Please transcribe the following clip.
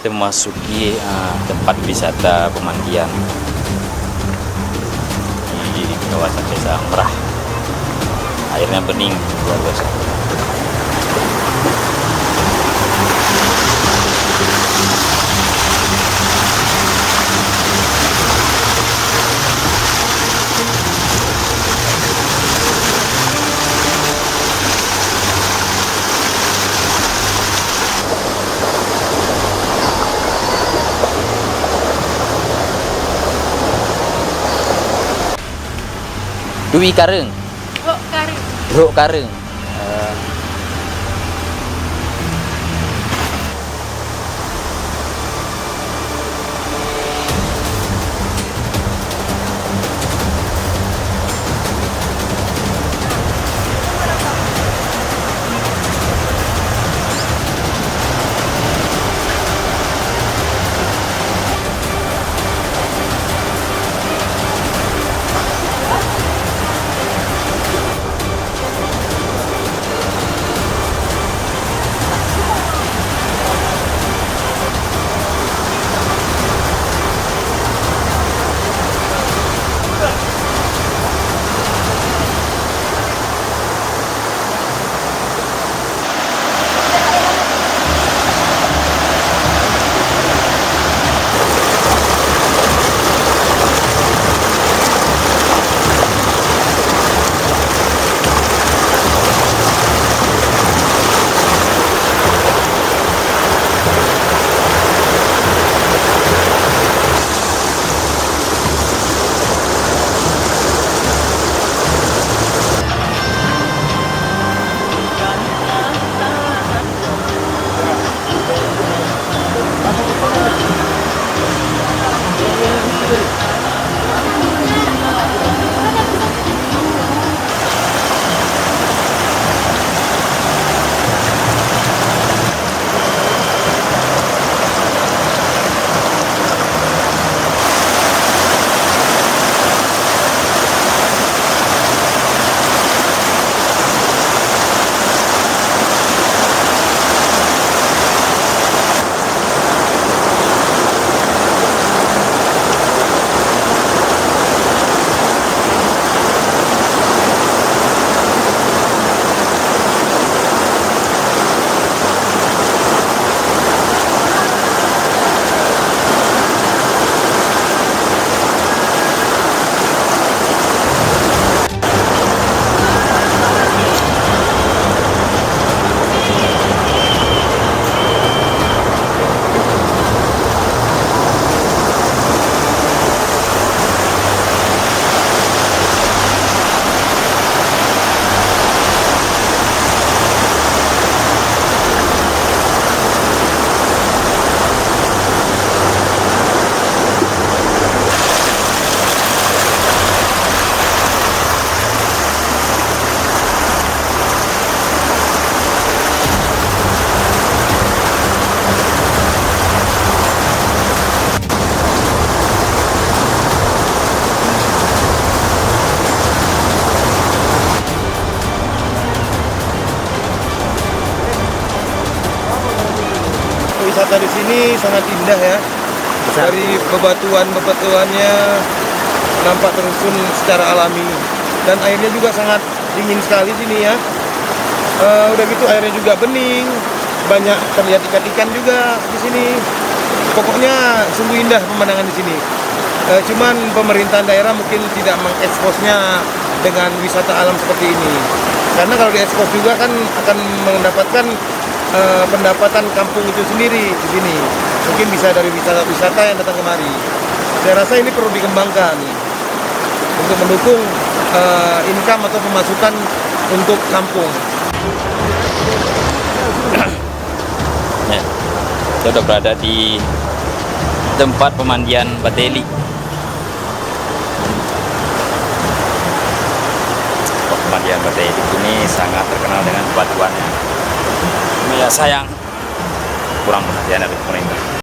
kita memasuki tempat wisata pemandian di kawasan Desa Merah. Airnya bening luar biasa. Dwi Kareng, Ruk Kareng. Wisata di sini sangat indah ya. Dari bebatuannya nampak tersusun secara alami dan airnya juga sangat dingin sekali sini ya. Udah gitu airnya juga bening, banyak terlihat ikan-ikan juga di sini. Pokoknya sungguh indah pemandangan di sini. Cuman pemerintahan daerah mungkin tidak mengeksposnya dengan wisata alam seperti ini. Karena kalau diekspos juga kan akan mendapatkan pendapatan kampung itu sendiri di sini. Mungkin bisa dari wisata-wisata yang datang kemari. Saya rasa ini perlu dikembangkan untuk mendukung income atau pemasukan untuk kampung. Ya, kita udah berada di tempat pemandian Bateli. Pemandian Bateli ini sangat terkenal dengan batuannya. Ya sayang kurang perhatian dari pemerintah.